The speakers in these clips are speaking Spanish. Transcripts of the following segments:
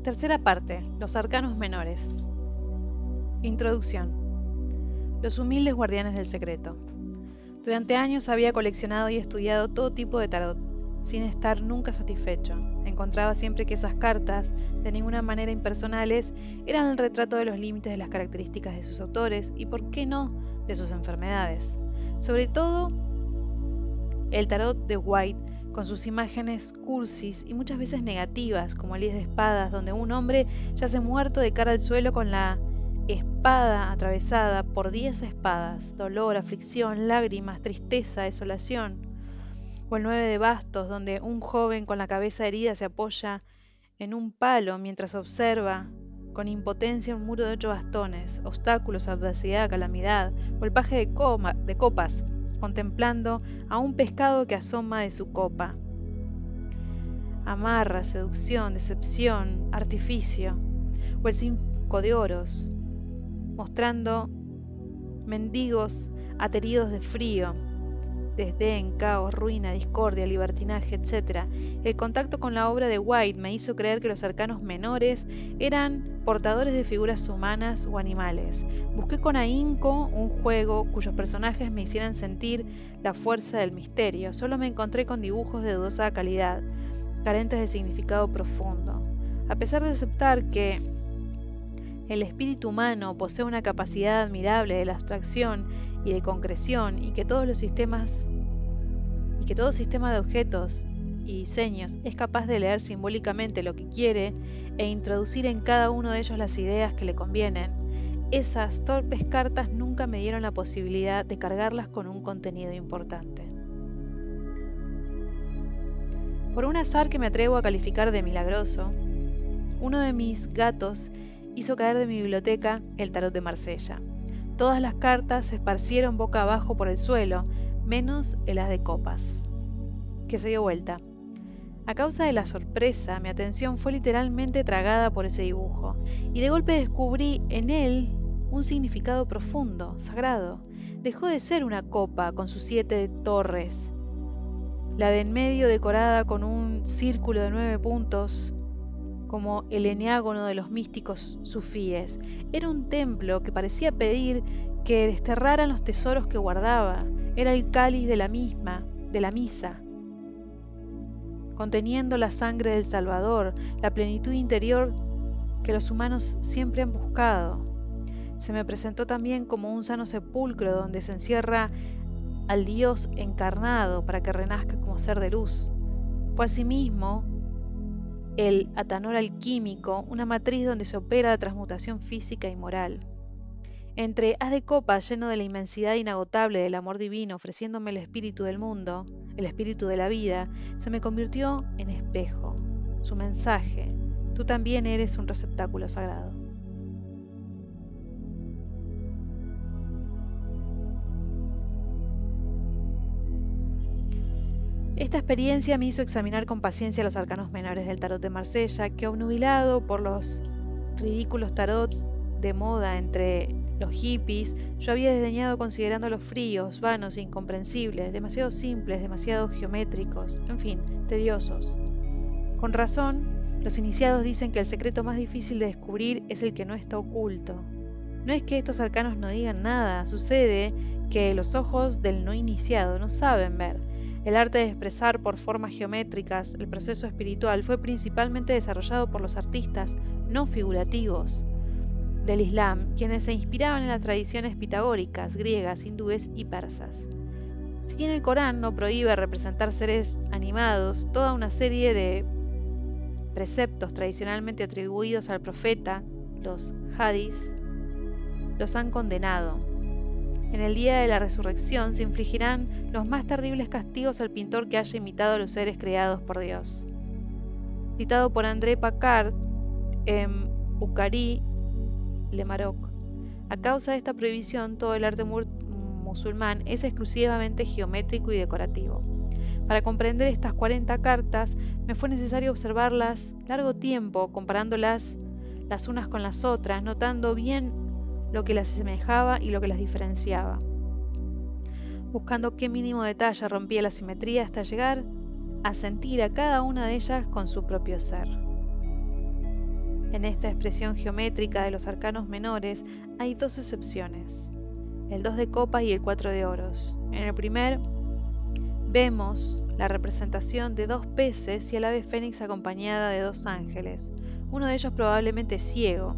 Tercera parte, los arcanos menores. Introducción. Los humildes guardianes del secreto. Durante años había coleccionado y estudiado todo tipo de tarot, sin estar nunca satisfecho. Encontraba siempre que esas cartas, de ninguna manera impersonales, eran el retrato de los límites de las características de sus autores y, por qué no, de sus enfermedades. Sobre todo, el tarot de White, con sus imágenes cursis y muchas veces negativas, como el 10 de espadas, donde un hombre yace muerto de cara al suelo con la espada atravesada por 10 espadas, dolor, aflicción, lágrimas, tristeza, desolación. O el 9 de bastos, donde un joven con la cabeza herida se apoya en un palo mientras observa con impotencia un muro de 8 bastones, obstáculos, adversidad, calamidad. O el paje de copas, contemplando a un pescado que asoma de su copa. Amarra, seducción, decepción, artificio. O el 5 de oros, mostrando mendigos ateridos de frío, desdén, caos, ruina, discordia, libertinaje, etc. El contacto con la obra de White me hizo creer que los arcanos menores eran portadores de figuras humanas o animales. Busqué con ahínco un juego cuyos personajes me hicieran sentir la fuerza del misterio. Solo me encontré con dibujos de dudosa calidad, carentes de significado profundo. A pesar de aceptar que el espíritu humano posee una capacidad admirable de la abstracción y de concreción, y que todo sistema de objetos y diseños es capaz de leer simbólicamente lo que quiere e introducir en cada uno de ellos las ideas que le convienen, esas torpes cartas nunca me dieron la posibilidad de cargarlas con un contenido importante. Por un azar que me atrevo a calificar de milagroso, uno de mis gatos hizo caer de mi biblioteca el tarot de Marsella. Todas las cartas se esparcieron boca abajo por el suelo, menos el as de copas, que se dio vuelta. A causa de la sorpresa, mi atención fue literalmente tragada por ese dibujo, y de golpe descubrí en él un significado profundo, sagrado. Dejó de ser una copa con sus 7 torres, la de en medio decorada con un círculo de 9 puntos, como el eneágono de los místicos sufíes. Era un templo que parecía pedir que desterraran los tesoros que guardaba. Era el cáliz de la misa, conteniendo la sangre del Salvador, la plenitud interior que los humanos siempre han buscado. Se me presentó también como un sano sepulcro donde se encierra al Dios encarnado para que renazca como ser de luz. Fue asimismo el atanor alquímico, una matriz donde se opera la transmutación física y moral. Entre haz de copas lleno de la inmensidad inagotable del amor divino, ofreciéndome el espíritu del mundo, el espíritu de la vida, se me convirtió en espejo. Su mensaje: tú también eres un receptáculo sagrado. Esta experiencia me hizo examinar con paciencia los arcanos menores del tarot de Marsella, que, obnubilado por los ridículos tarot de moda entre los hippies, yo había desdeñado considerándolos fríos, vanos e incomprensibles, demasiado simples, demasiado geométricos, en fin, tediosos. Con razón, los iniciados dicen que el secreto más difícil de descubrir es el que no está oculto. No es que estos arcanos no digan nada, sucede que los ojos del no iniciado no saben ver. El arte de expresar por formas geométricas el proceso espiritual fue principalmente desarrollado por los artistas no figurativos del Islam, quienes se inspiraban en las tradiciones pitagóricas, griegas, hindúes y persas. Si bien el Corán no prohíbe representar seres animados, toda una serie de preceptos tradicionalmente atribuidos al profeta, los hadís, los han condenado. En el día de la resurrección se infligirán los más terribles castigos al pintor que haya imitado a los seres creados por Dios. Citado por André Pacard en Bukhari Le Maroc. A causa de esta prohibición, todo el arte musulmán es exclusivamente geométrico y decorativo. Para comprender estas 40 cartas, me fue necesario observarlas largo tiempo, comparándolas las unas con las otras, notando bien lo que las asemejaba y lo que las diferenciaba, buscando qué mínimo detalle rompía la simetría hasta llegar a sentir a cada una de ellas con su propio ser. En esta expresión geométrica de los arcanos menores hay dos excepciones, el 2 de copas y el 4 de oros. En el primer vemos la representación de 2 peces y al ave fénix acompañada de 2 ángeles, uno de ellos probablemente ciego.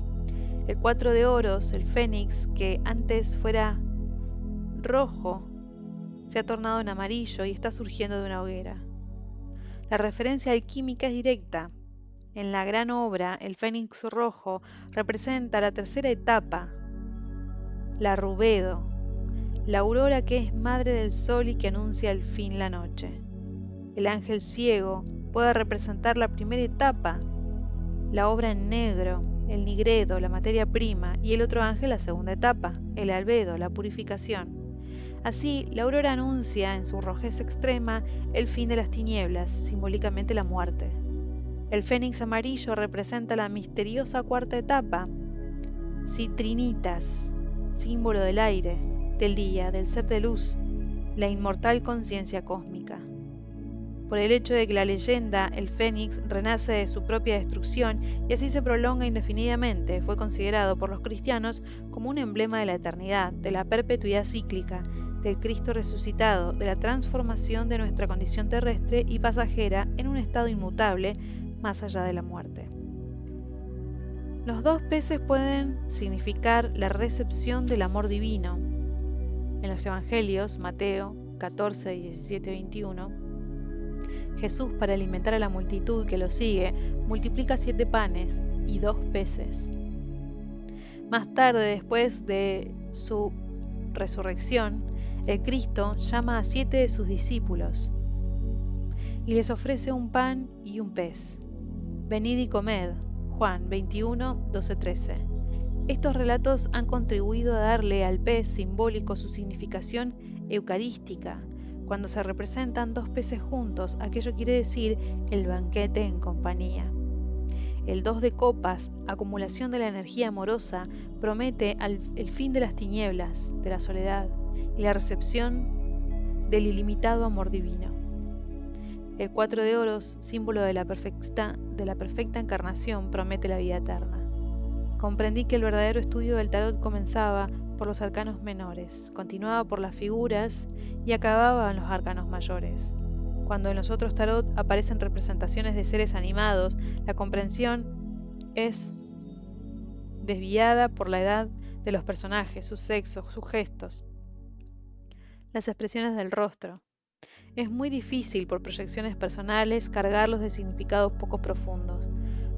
El 4 de oros, el fénix, que antes fuera rojo, se ha tornado en amarillo y está surgiendo de una hoguera. La referencia alquímica es directa. En la gran obra, el fénix rojo representa la tercera etapa, la rubedo, la aurora que es madre del sol y que anuncia al fin la noche. El ángel ciego puede representar la primera etapa, la obra en negro, el nigredo, la materia prima, y el otro ángel la segunda etapa, el albedo, la purificación. Así, la aurora anuncia en su rojez extrema el fin de las tinieblas, simbólicamente la muerte. El fénix amarillo representa la misteriosa cuarta etapa, citrinitas, símbolo del aire, del día, del ser de luz, la inmortal conciencia cósmica. Por el hecho de que la leyenda, el fénix, renace de su propia destrucción y así se prolonga indefinidamente, fue considerado por los cristianos como un emblema de la eternidad, de la perpetuidad cíclica, del Cristo resucitado, de la transformación de nuestra condición terrestre y pasajera en un estado inmutable más allá de la muerte. Los 2 peces pueden significar la recepción del amor divino. En los Evangelios, Mateo 14, 17, 21, Jesús, para alimentar a la multitud que lo sigue, multiplica 7 panes y 2 peces. Más tarde, después de su resurrección, el Cristo llama a 7 de sus discípulos y les ofrece un pan y un pez. Venid y comed. Juan 21, 12, 13. Estos relatos han contribuido a darle al pez simbólico su significación eucarística. Cuando se representan 2 peces juntos, aquello quiere decir el banquete en compañía. El 2 de copas, acumulación de la energía amorosa, promete el fin de las tinieblas, de la soledad y la recepción del ilimitado amor divino. El 4 de oros, símbolo de la perfecta encarnación, promete la vida eterna. Comprendí que el verdadero estudio del tarot comenzaba por los arcanos menores, continuaba por las figuras y acababa en los arcanos mayores. Cuando en los otros tarot aparecen representaciones de seres animados, la comprensión es desviada por la edad de los personajes, su sexo, sus gestos, las expresiones del rostro. Es muy difícil por proyecciones personales cargarlos de significados poco profundos.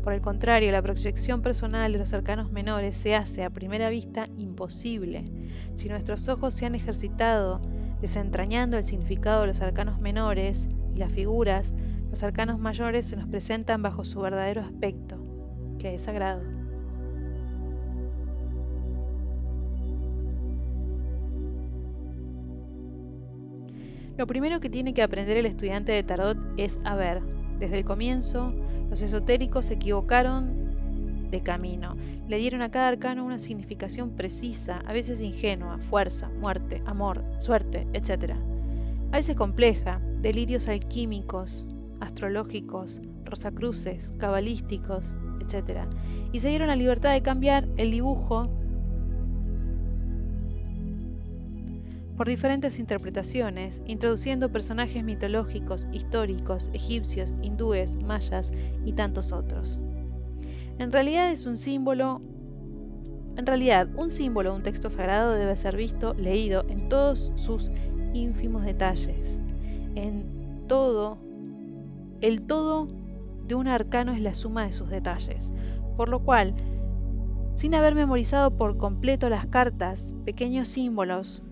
Por el contrario, la proyección personal de los arcanos menores se hace a primera vista imposible. Si nuestros ojos se han ejercitado desentrañando el significado de los arcanos menores y las figuras, los arcanos mayores se nos presentan bajo su verdadero aspecto, que es sagrado. Lo primero que tiene que aprender el estudiante de tarot es a ver, desde el comienzo, los esotéricos se equivocaron de camino, le dieron a cada arcano una significación precisa, a veces ingenua, fuerza, muerte, amor, suerte, etc. A veces compleja, delirios alquímicos, astrológicos, rosacruces, cabalísticos, etc. Y se dieron la libertad de cambiar el dibujo por diferentes interpretaciones, introduciendo personajes mitológicos, históricos, egipcios, hindúes, mayas y tantos otros. Un símbolo o un texto sagrado debe ser visto, leído en todos sus ínfimos detalles. El todo de un arcano es la suma de sus detalles, por lo cual, sin haber memorizado por completo las cartas, pequeños símbolos,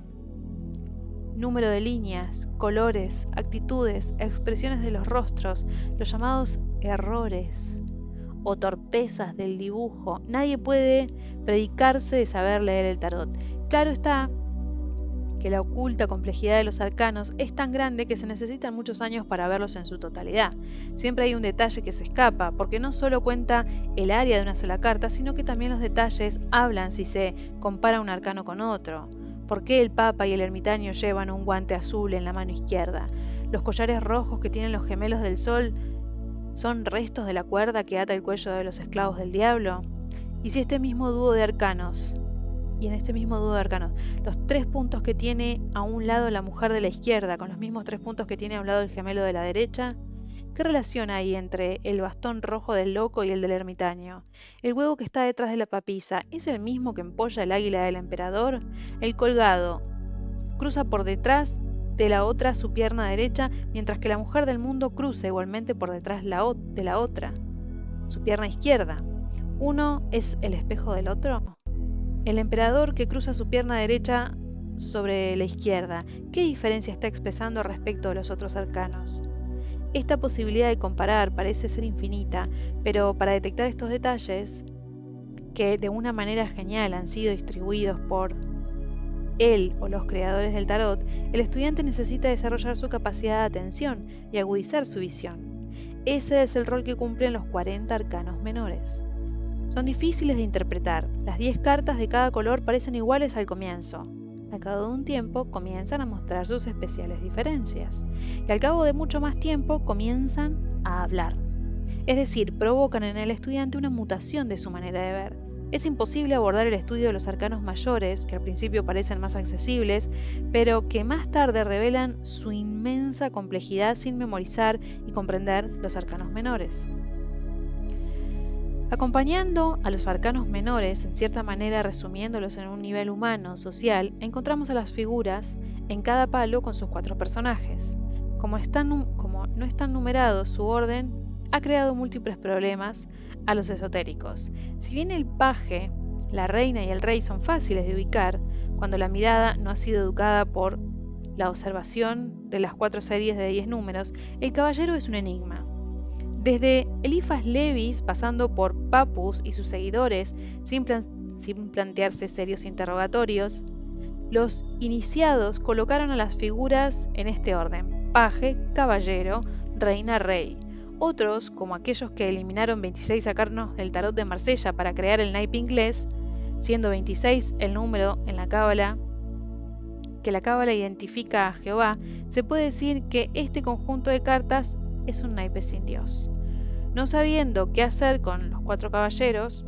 número de líneas, colores, actitudes, expresiones de los rostros, los llamados errores o torpezas del dibujo, nadie puede predicarse de saber leer el tarot. Claro está que la oculta complejidad de los arcanos es tan grande que se necesitan muchos años para verlos en su totalidad. Siempre hay un detalle que se escapa, porque no solo cuenta el área de una sola carta, sino que también los detalles hablan si se compara un arcano con otro. ¿Por qué el Papa y el ermitaño llevan un guante azul en la mano izquierda? Los collares rojos que tienen los gemelos del Sol ¿Son restos de la cuerda que ata el cuello de los esclavos del diablo? Y si este mismo dúo de arcanos, los 3 puntos que tiene a un lado la mujer de la izquierda, con los mismos 3 puntos que tiene a un lado el gemelo de la derecha, ¿qué relación hay entre el bastón rojo del loco y el del ermitaño? ¿El huevo que está detrás de la papisa es el mismo que empolla el águila del emperador? ¿El colgado cruza por detrás de la otra su pierna derecha, mientras que la mujer del mundo cruza igualmente por detrás de la otra, su pierna izquierda? ¿Uno es el espejo del otro? El emperador que cruza su pierna derecha sobre la izquierda, ¿qué diferencia está expresando respecto de los otros arcanos? Esta posibilidad de comparar parece ser infinita, pero para detectar estos detalles, que de una manera genial han sido distribuidos por él o los creadores del tarot, el estudiante necesita desarrollar su capacidad de atención y agudizar su visión. Ese es el rol que cumplen los 40 arcanos menores. Son difíciles de interpretar. Las 10 cartas de cada color parecen iguales al comienzo. Al cabo de un tiempo comienzan a mostrar sus especiales diferencias. Y al cabo de mucho más tiempo comienzan a hablar. Es decir, provocan en el estudiante una mutación de su manera de ver. Es imposible abordar el estudio de los arcanos mayores, que al principio parecen más accesibles, pero que más tarde revelan su inmensa complejidad sin memorizar y comprender los arcanos menores. Acompañando a los arcanos menores, en cierta manera resumiéndolos en un nivel humano, social, encontramos a las figuras en cada palo con sus 4 personajes. Como no están numerados, su orden ha creado múltiples problemas a los esotéricos. Si bien el paje, la reina y el rey son fáciles de ubicar, cuando la mirada no ha sido educada por la observación de las 4 series de 10 números, el caballero es un enigma. Desde Eliphas Levis, pasando por Papus y sus seguidores, sin plantearse serios interrogatorios, los iniciados colocaron a las figuras en este orden: paje, caballero, reina, rey. Otros, como aquellos que eliminaron 26 arcanos del tarot de Marsella para crear el naipe inglés, siendo 26 el número en la cábala que la cábala identifica a Jehová, se puede decir que este conjunto de cartas es un naipe sin Dios. No sabiendo qué hacer con los 4 caballeros,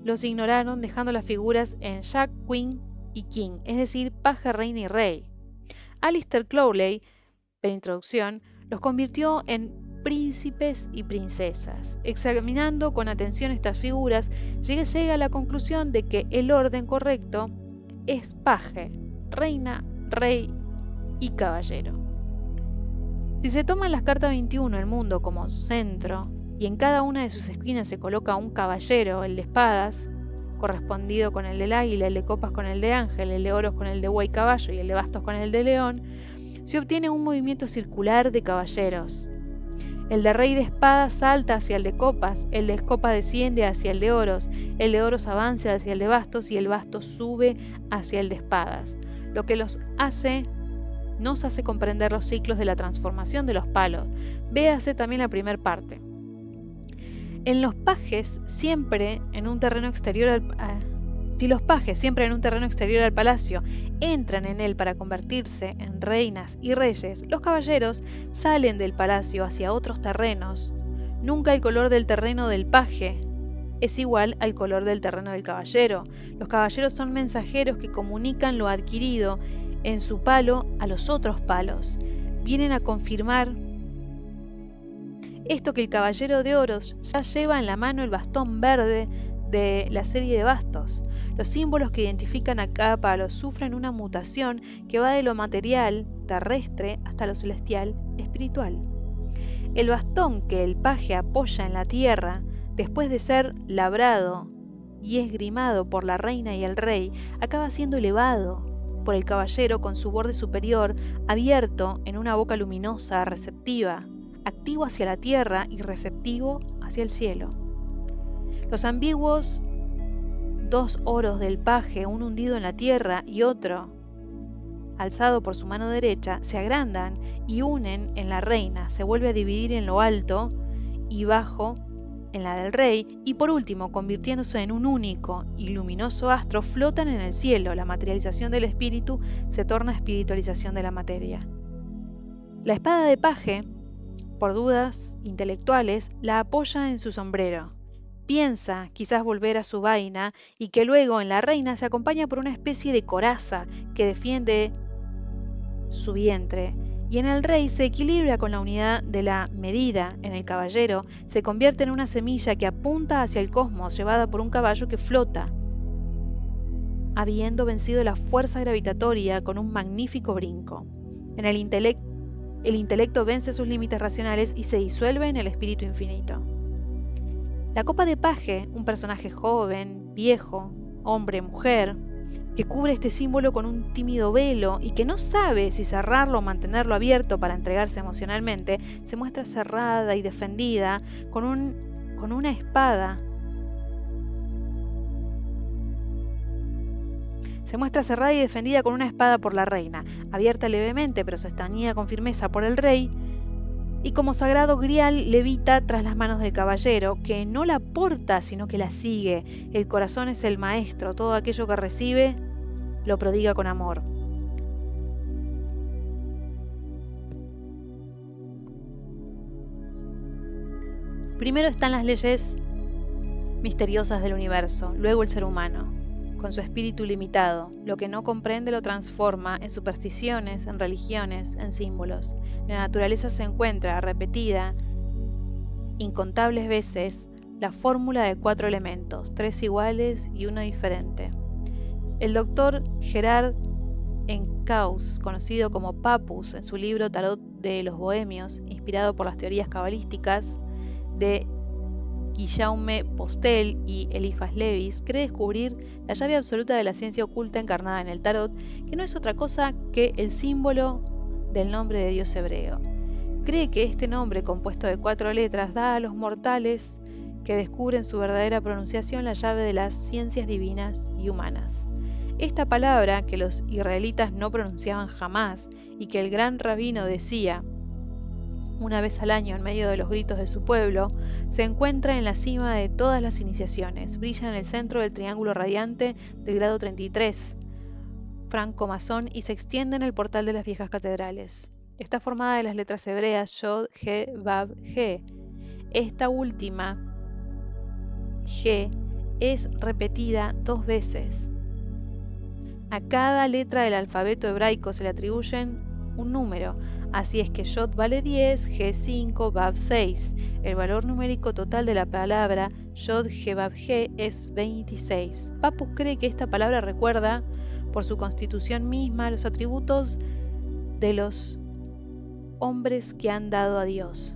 los ignoraron dejando las figuras en Jack, Queen y King, es decir, paje, reina y rey. Aleister Crowley, per introducción, los convirtió en príncipes y princesas. Examinando con atención estas figuras, llega a la conclusión de que el orden correcto es paje, reina, rey y caballero. Si se toman las cartas 21, el mundo, como centro, y en cada una de sus esquinas se coloca un caballero, el de espadas, correspondido con el del águila, el de copas con el de ángel, el de oros con el de buey caballo y el de bastos con el de león, se obtiene un movimiento circular de caballeros. El de rey de espadas salta hacia el de copas, el de copas desciende hacia el de oros avanza hacia el de bastos y el bastos sube hacia el de espadas, lo que nos hace comprender los ciclos de la transformación de los palos. Véase también la primera parte. En los pajes, siempre en un terreno exterior si los pajes, siempre en un terreno exterior al palacio, entran en él para convertirse en reinas y reyes, los caballeros salen del palacio hacia otros terrenos. Nunca el color del terreno del paje es igual al color del terreno del caballero. Los caballeros son mensajeros que comunican lo adquirido en su palo a los otros palos. Vienen a confirmar esto, que el caballero de oros ya lleva en la mano el bastón verde de la serie de bastos. Los símbolos que identifican a cada palo sufren una mutación que va de lo material, terrestre, hasta lo celestial, espiritual. El bastón que el paje apoya en la tierra, después de ser labrado y esgrimado por la reina y el rey, acaba siendo elevado por el caballero con su borde superior abierto en una boca luminosa, receptiva, activo hacia la tierra y receptivo hacia el cielo. Los ambiguos 2 oros del paje, uno hundido en la tierra y otro alzado por su mano derecha, se agrandan y unen en la reina, se vuelve a dividir en lo alto y bajo en la del rey, y por último, convirtiéndose en un único y luminoso astro, flotan en el cielo. La materialización del espíritu se torna espiritualización de la materia. La espada de paje por dudas intelectuales, la apoya en su sombrero. Piensa quizás volver a su vaina y que luego en la reina se acompaña por una especie de coraza que defiende su vientre, y en el rey se equilibra con la unidad de la medida, en el caballero se convierte en una semilla que apunta hacia el cosmos llevada por un caballo que flota, habiendo vencido la fuerza gravitatoria con un magnífico brinco. En el intelecto vence sus límites racionales y se disuelve en el espíritu infinito. La copa de paje, un personaje joven, viejo, hombre, mujer, que cubre este símbolo con un tímido velo y que no sabe si cerrarlo o mantenerlo abierto para entregarse emocionalmente, se muestra cerrada y defendida con una espada. Se muestra cerrada y defendida con una espada por la reina, abierta levemente pero sostenida con firmeza por el rey, y como sagrado grial levita tras las manos del caballero, que no la porta sino que la sigue. El corazón es el maestro, todo aquello que recibe lo prodiga con amor. Primero están las leyes misteriosas del universo, luego el ser humano, con su espíritu limitado. Lo que no comprende lo transforma en supersticiones, en religiones, en símbolos. En la naturaleza se encuentra, repetida incontables veces, la fórmula de 4 elementos, 3 iguales y uno diferente. El doctor Gerard Encausse, conocido como Papus en su libro Tarot de los Bohemios, inspirado por las teorías cabalísticas de Guillaume Postel y Eliphas Levis, cree descubrir la llave absoluta de la ciencia oculta encarnada en el tarot, que no es otra cosa que el símbolo del nombre de Dios hebreo. Cree que este nombre, compuesto de 4 letras, da a los mortales que descubren su verdadera pronunciación la llave de las ciencias divinas y humanas. Esta palabra, que los israelitas no pronunciaban jamás y que el gran rabino decía una vez al año en medio de los gritos de su pueblo, se encuentra en la cima de todas las iniciaciones, brilla en el centro del triángulo radiante del grado 33, franco-masón, y se extiende en el portal de las viejas catedrales. Está formada de las letras hebreas Yod, He, Vav, He. Esta última, He, es repetida 2 veces. A cada letra del alfabeto hebraico se le atribuyen un número, así es que Yod vale 10, He 5, Vav 6. El valor numérico total de la palabra Yod, He, Vav, He es 26. Papus cree que esta palabra recuerda, por su constitución misma, los atributos de los hombres que han dado a Dios.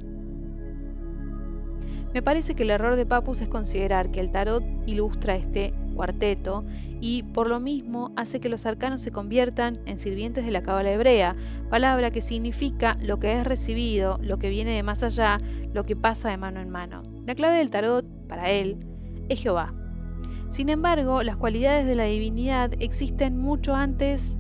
Me parece que el error de Papus es considerar que el tarot ilustra este cuarteto y por lo mismo hace que los arcanos se conviertan en sirvientes de la cábala hebrea, palabra que significa lo que es recibido, lo que viene de más allá, lo que pasa de mano en mano. La clave del tarot, para él, es Jehová. Sin embargo, las cualidades de la divinidad existen mucho antes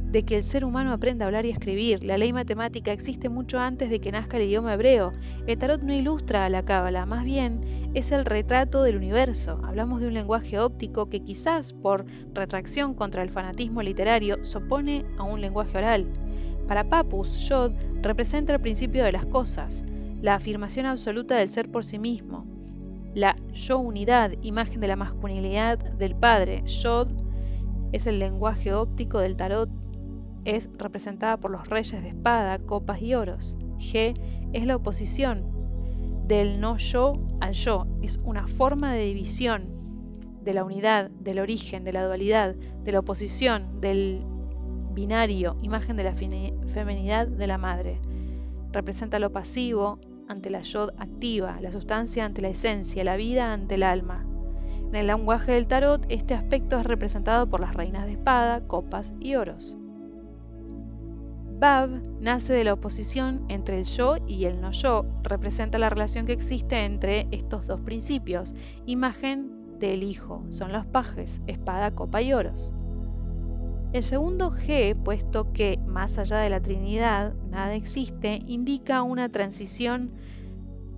de que el ser humano aprenda a hablar y a escribir. La ley matemática existe mucho antes de que nazca el idioma hebreo. El tarot no ilustra a la cábala, más bien es el retrato del universo. Hablamos de un lenguaje óptico que quizás por retracción contra el fanatismo literario se opone a un lenguaje oral. Para Papus, Yod representa el principio de las cosas, la afirmación absoluta del ser por sí mismo, la yo-unidad, imagen de la masculinidad del Padre. Yod es el lenguaje óptico del tarot, es representada por los reyes de espada, copas y oros. He es la oposición del no yo al yo, es una forma de división de la unidad, del origen, de la dualidad, de la oposición, del binario, imagen de la feminidad de la madre. Representa lo pasivo ante la yod activa, la sustancia ante la esencia, la vida ante el alma. En el lenguaje del tarot, este aspecto es representado por las reinas de espada, copas y oros. Vav nace de la oposición entre el yo y el no yo, representa la relación que existe entre estos dos principios, imagen del hijo, son los pajes, espada, copa y oros. El segundo G, puesto que más allá de la Trinidad nada existe, indica una transición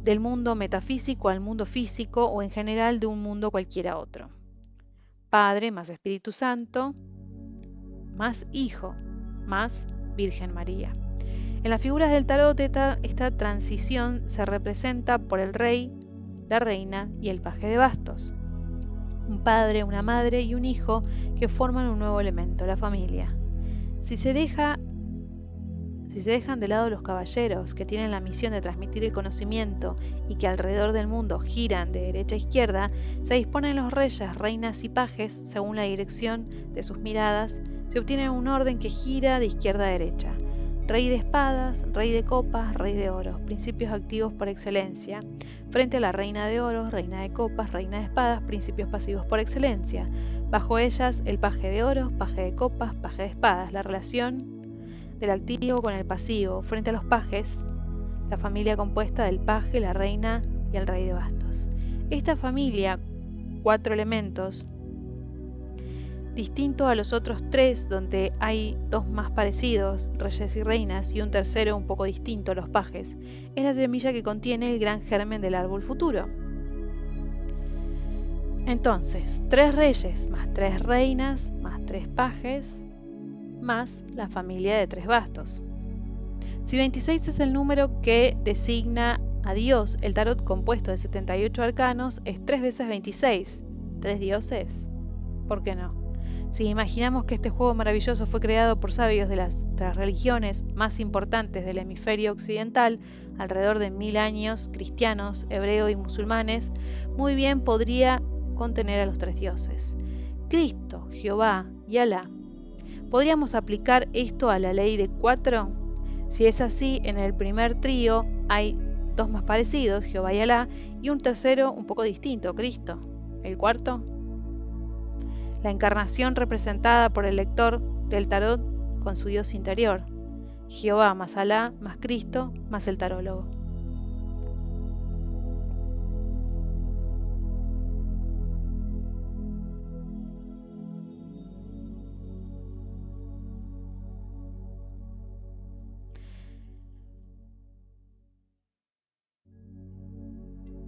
del mundo metafísico al mundo físico o en general de un mundo cualquiera otro. Padre más Espíritu Santo más Hijo más Virgen María. En las figuras del tarot, esta transición se representa por el rey, la reina y el paje de bastos. Un padre, una madre y un hijo que forman un nuevo elemento, la familia. Si se dejan de lado los caballeros, que tienen la misión de transmitir el conocimiento y que alrededor del mundo giran de derecha a izquierda, se disponen los reyes, reinas y pajes según la dirección de sus miradas. Se obtiene un orden que gira de izquierda a derecha. Rey de espadas, rey de copas, rey de oros, principios activos por excelencia. Frente a la reina de oros, reina de copas, reina de espadas, principios pasivos por excelencia. Bajo ellas, el paje de oros, paje de copas, paje de espadas, la relación del activo con el pasivo. Frente a los pajes, la familia compuesta del paje, la reina y el rey de bastos. Esta familia, 4 elementos, distinto a los otros 3, donde hay 2 más parecidos, reyes y reinas, y un tercero un poco distinto, los pajes, es la semilla que contiene el gran germen del árbol futuro. Entonces, 3 reyes más 3 reinas más 3 pajes más la familia de 3 bastos. Si 26 es el número que designa a Dios, el tarot compuesto de 78 arcanos es 3 veces 26, 3 dioses. ¿Por qué no? Si imaginamos que este juego maravilloso fue creado por sabios de las 3 religiones más importantes del hemisferio occidental, alrededor de 1000 años, cristianos, hebreos y musulmanes, muy bien podría contener a los 3 dioses: Cristo, Jehová y Alá. ¿Podríamos aplicar esto a la ley de 4? Si es así, en el primer trío hay 2 más parecidos, Jehová y Alá, y un tercero un poco distinto, Cristo. ¿El cuarto? La encarnación representada por el lector del tarot con su Dios interior. Jehová más Alá más Cristo más el tarólogo.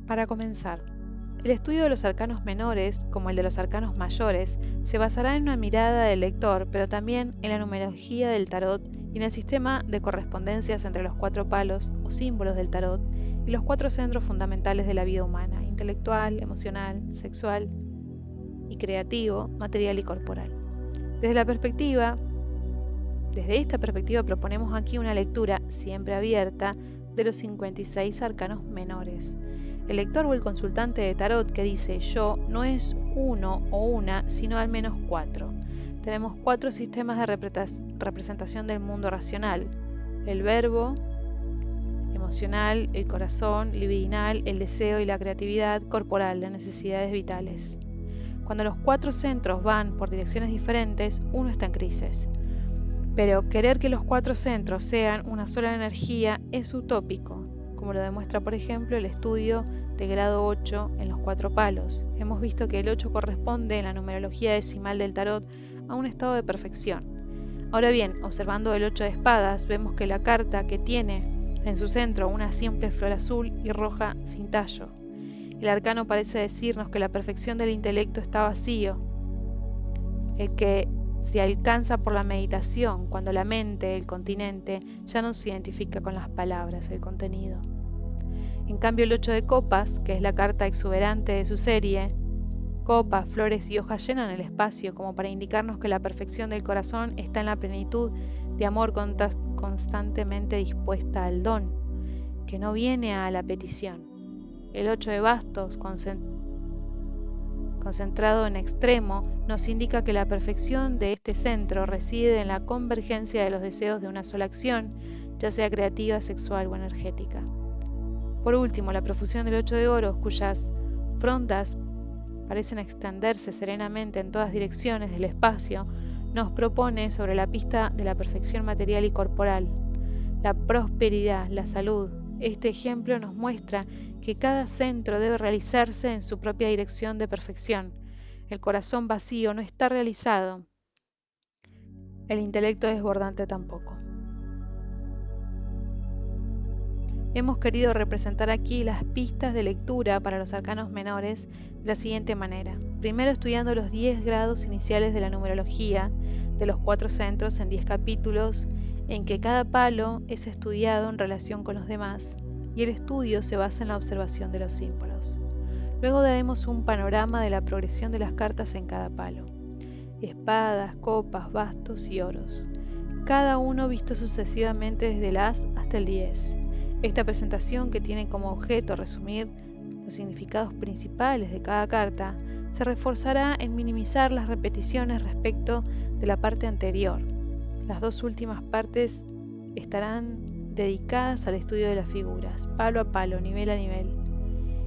Para comenzar, el estudio de los arcanos menores, como el de los arcanos mayores, se basará en una mirada del lector, pero también en la numerología del tarot y en el sistema de correspondencias entre los 4 palos o símbolos del tarot y los 4 centros fundamentales de la vida humana: intelectual, emocional, sexual y creativo, material y corporal. Desde esta perspectiva proponemos aquí una lectura siempre abierta de los 56 arcanos menores. El lector o el consultante de tarot que dice yo no es uno o una, sino al menos 4. Tenemos 4 sistemas de representación del mundo racional: el verbo, emocional, el corazón, libidinal, el deseo y la creatividad, corporal, las necesidades vitales. Cuando los 4 centros van por direcciones diferentes, uno está en crisis. Pero querer que los 4 centros sean una sola energía es utópico, como lo demuestra por ejemplo el estudio de grado 8 en los 4 palos. Hemos visto que el 8 corresponde en la numerología decimal del tarot a un estado de perfección. Ahora bien, observando el 8 de espadas, vemos que la carta que tiene en su centro una simple flor azul y roja sin tallo. El arcano parece decirnos que la perfección del intelecto está vacío, el que se alcanza por la meditación, cuando la mente, el continente, ya no se identifica con las palabras, el contenido. En cambio, el 8 de copas, que es la carta exuberante de su serie, copas, flores y hojas llenan el espacio como para indicarnos que la perfección del corazón está en la plenitud de amor constantemente dispuesta al don, que no viene a la petición. El 8 de bastos, concentrado en extremo, nos indica que la perfección de este centro reside en la convergencia de los deseos de una sola acción, ya sea creativa, sexual o energética. Por último, la profusión del 8 de oros, cuyas frondas parecen extenderse serenamente en todas direcciones del espacio, nos propone sobre la pista de la perfección material y corporal, la prosperidad, la salud. Este ejemplo nos muestra que cada centro debe realizarse en su propia dirección de perfección. El corazón vacío no está realizado, el intelecto desbordante tampoco. Hemos querido representar aquí las pistas de lectura para los arcanos menores de la siguiente manera. Primero, estudiando los 10 grados iniciales de la numerología de los 4 centros en 10 capítulos en que cada palo es estudiado en relación con los demás y el estudio se basa en la observación de los símbolos. Luego daremos un panorama de la progresión de las cartas en cada palo: espadas, copas, bastos y oros, cada uno visto sucesivamente desde el as hasta el 10. Esta presentación, que tiene como objeto resumir los significados principales de cada carta, se reforzará en minimizar las repeticiones respecto de la parte anterior. Las dos últimas partes estarán dedicadas al estudio de las figuras, palo a palo, nivel a nivel.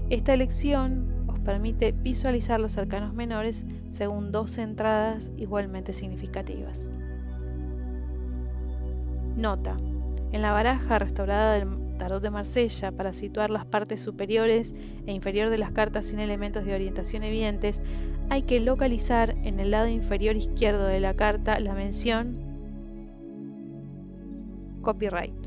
Esta elección os permite visualizar los arcanos menores según dos entradas igualmente significativas. Nota: en la baraja restaurada del tarot de Marsella, para situar las partes superiores e inferior de las cartas sin elementos de orientación evidentes, hay que localizar en el lado inferior izquierdo de la carta la mención copyright.